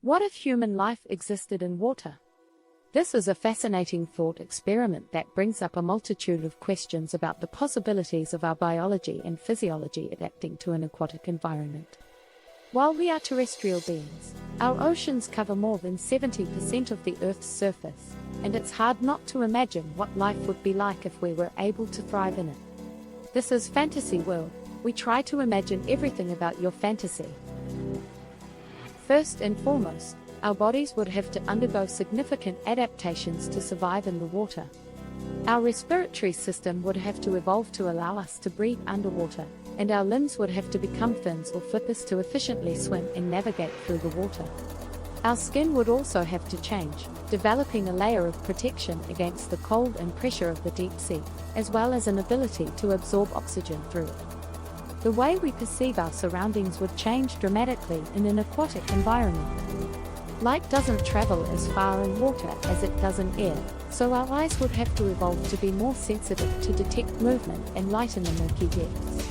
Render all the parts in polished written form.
What if human life existed in water? This is a fascinating thought experiment that brings up a multitude of questions about the possibilities of our biology and physiology adapting to an aquatic environment. While we are terrestrial beings, our oceans cover more than 70% of the Earth's surface, and it's hard not to imagine what life would be like if we were able to thrive in it. This is Fantasy World. We try to imagine everything about your fantasy. First and foremost, our bodies would have to undergo significant adaptations to survive in the water. Our respiratory system would have to evolve to allow us to breathe underwater, and our limbs would have to become fins or flippers to efficiently swim and navigate through the water. Our skin would also have to change, developing a layer of protection against the cold and pressure of the deep sea, as well as an ability to absorb oxygen through it. The way we perceive our surroundings would change dramatically in an aquatic environment. Light doesn't travel as far in water as it does in air, so our eyes would have to evolve to be more sensitive to detect movement and light in the murky depths.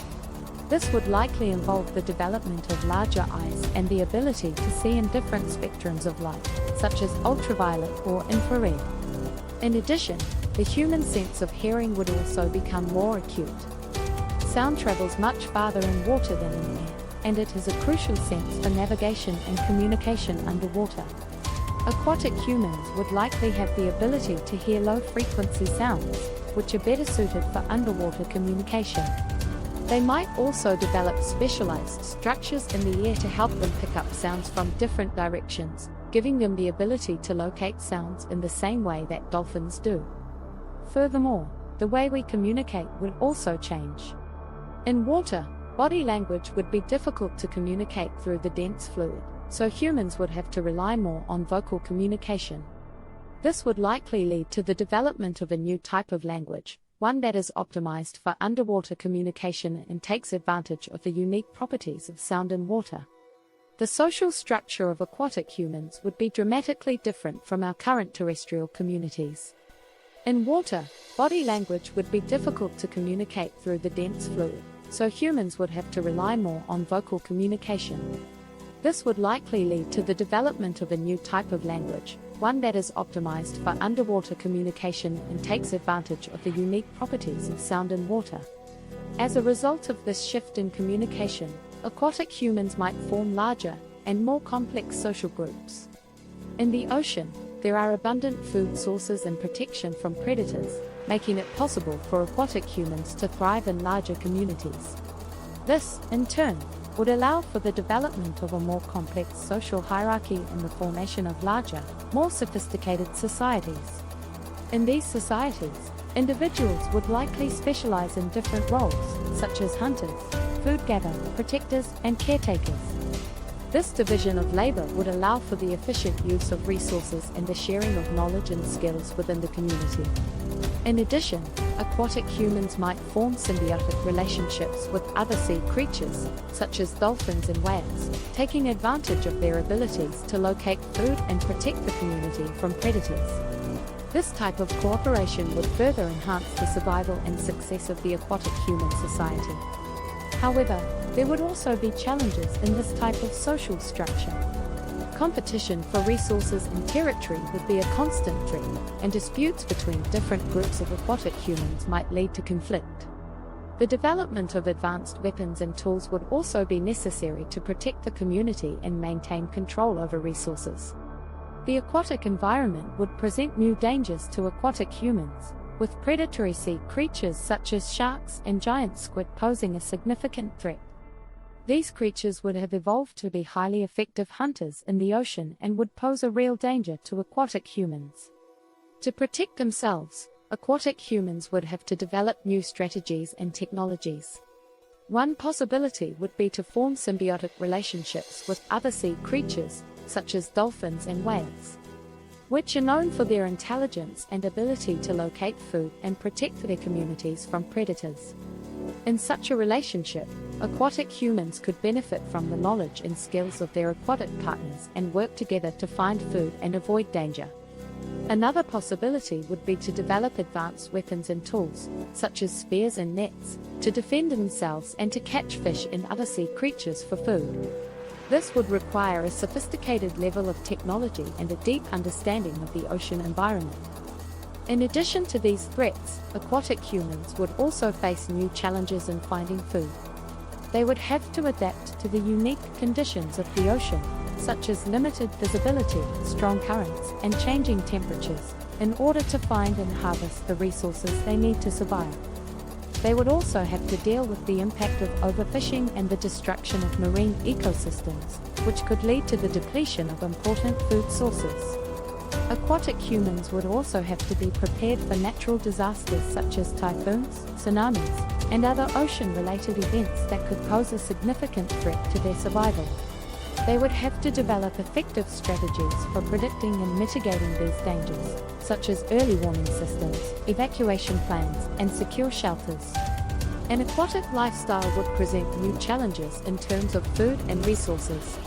This would likely involve the development of larger eyes and the ability to see in different spectrums of light, such as ultraviolet or infrared. In addition, the human sense of hearing would also become more acute. Sound travels much farther in water than in air, and it has a crucial sense for navigation and communication underwater. Aquatic humans would likely have the ability to hear low-frequency sounds, which are better suited for underwater communication. They might also develop specialized structures in the air to help them pick up sounds from different directions, giving them the ability to locate sounds in the same way that dolphins do. Furthermore, the way we communicate would also change. In water, body language would be difficult to communicate through the dense fluid, so humans would have to rely more on vocal communication. This would likely lead to the development of a new type of language, one that is optimized for underwater communication and takes advantage of the unique properties of sound in water. The social structure of aquatic humans would be dramatically different from our current terrestrial communities. In water, body language would be difficult to communicate through the dense fluid, so humans would have to rely more on vocal communication. This would likely lead to the development of a new type of language, one that is optimized for underwater communication and takes advantage of the unique properties of sound in water. As a result of this shift in communication, aquatic humans might form larger and more complex social groups. In the ocean, there are abundant food sources and protection from predators, making it possible for aquatic humans to thrive in larger communities. This, in turn, would allow for the development of a more complex social hierarchy and the formation of larger, more sophisticated societies. In these societies, individuals would likely specialize in different roles, such as hunters, food gatherers, protectors, and caretakers. This division of labor would allow for the efficient use of resources and the sharing of knowledge and skills within the community. In addition, aquatic humans might form symbiotic relationships with other sea creatures, such as dolphins and whales, taking advantage of their abilities to locate food and protect the community from predators. This type of cooperation would further enhance the survival and success of the aquatic human society. However, there would also be challenges in this type of social structure. Competition for resources and territory would be a constant threat, and disputes between different groups of aquatic humans might lead to conflict. The development of advanced weapons and tools would also be necessary to protect the community and maintain control over resources. The aquatic environment would present new dangers to aquatic humans, with predatory sea creatures such as sharks and giant squid posing a significant threat. These creatures would have evolved to be highly effective hunters in the ocean and would pose a real danger to aquatic humans. To protect themselves, aquatic humans would have to develop new strategies and technologies. One possibility would be to form symbiotic relationships with other sea creatures, such as dolphins and whales, which are known for their intelligence and ability to locate food and protect their communities from predators. In such a relationship, aquatic humans could benefit from the knowledge and skills of their aquatic partners and work together to find food and avoid danger. Another possibility would be to develop advanced weapons and tools, such as spears and nets, to defend themselves and to catch fish and other sea creatures for food. This would require a sophisticated level of technology and a deep understanding of the ocean environment. In addition to these threats, aquatic humans would also face new challenges in finding food. They would have to adapt to the unique conditions of the ocean, such as limited visibility, strong currents, and changing temperatures, in order to find and harvest the resources they need to survive. They would also have to deal with the impact of overfishing and the destruction of marine ecosystems, which could lead to the depletion of important food sources. Aquatic humans would also have to be prepared for natural disasters such as typhoons, tsunamis, and other ocean-related events that could pose a significant threat to their survival. They would have to develop effective strategies for predicting and mitigating these dangers, such as early warning systems, evacuation plans, and secure shelters. An aquatic lifestyle would present new challenges in terms of food and resources.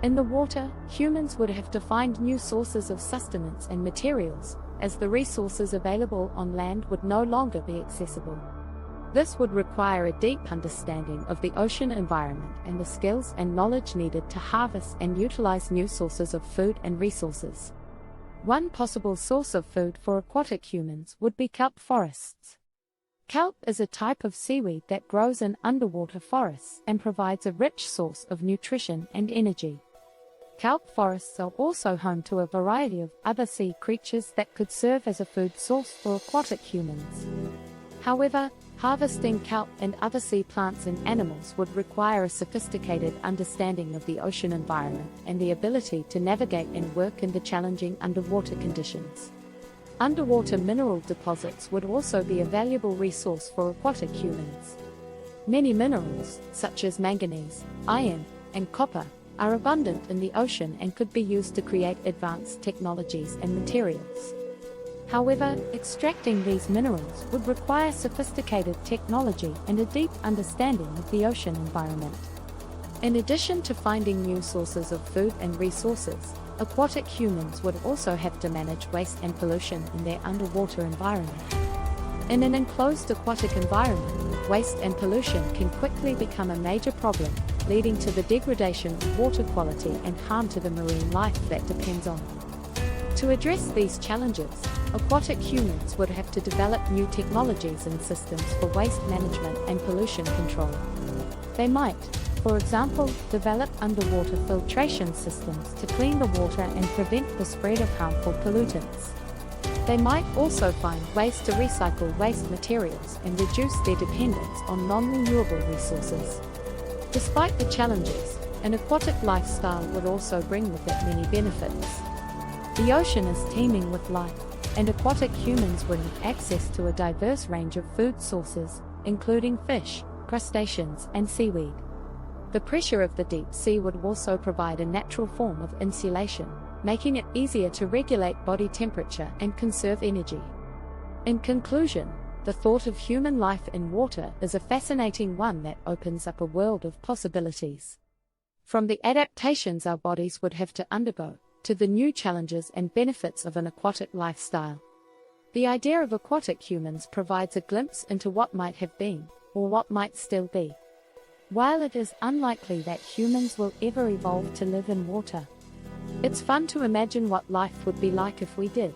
In the water, humans would have to find new sources of sustenance and materials, as the resources available on land would no longer be accessible. This would require a deep understanding of the ocean environment and the skills and knowledge needed to harvest and utilize new sources of food and resources. One possible source of food for aquatic humans would be kelp forests. Kelp is a type of seaweed that grows in underwater forests and provides a rich source of nutrition and energy. Kelp forests are also home to a variety of other sea creatures that could serve as a food source for aquatic humans. However, harvesting kelp and other sea plants and animals would require a sophisticated understanding of the ocean environment and the ability to navigate and work in the challenging underwater conditions. Underwater mineral deposits would also be a valuable resource for aquatic humans. Many minerals, such as manganese, iron, and copper, are abundant in the ocean and could be used to create advanced technologies and materials. However, extracting these minerals would require sophisticated technology and a deep understanding of the ocean environment. In addition to finding new sources of food and resources, aquatic humans would also have to manage waste and pollution in their underwater environment. In an enclosed aquatic environment, waste and pollution can quickly become a major problem, leading to the degradation of water quality and harm to the marine life that depends on it. To address these challenges, aquatic humans would have to develop new technologies and systems for waste management and pollution control. They might, for example, develop underwater filtration systems to clean the water and prevent the spread of harmful pollutants. They might also find ways to recycle waste materials and reduce their dependence on non-renewable resources. Despite the challenges, an aquatic lifestyle would also bring with it many benefits. The ocean is teeming with life, and aquatic humans would have access to a diverse range of food sources, including fish, crustaceans, and seaweed. The pressure of the deep sea would also provide a natural form of insulation, making it easier to regulate body temperature and conserve energy. In conclusion, the thought of human life in water is a fascinating one that opens up a world of possibilities. From the adaptations our bodies would have to undergo, to the new challenges and benefits of an aquatic lifestyle. The idea of aquatic humans provides a glimpse into what might have been, or what might still be. While it is unlikely that humans will ever evolve to live in water, it's fun to imagine what life would be like if we did.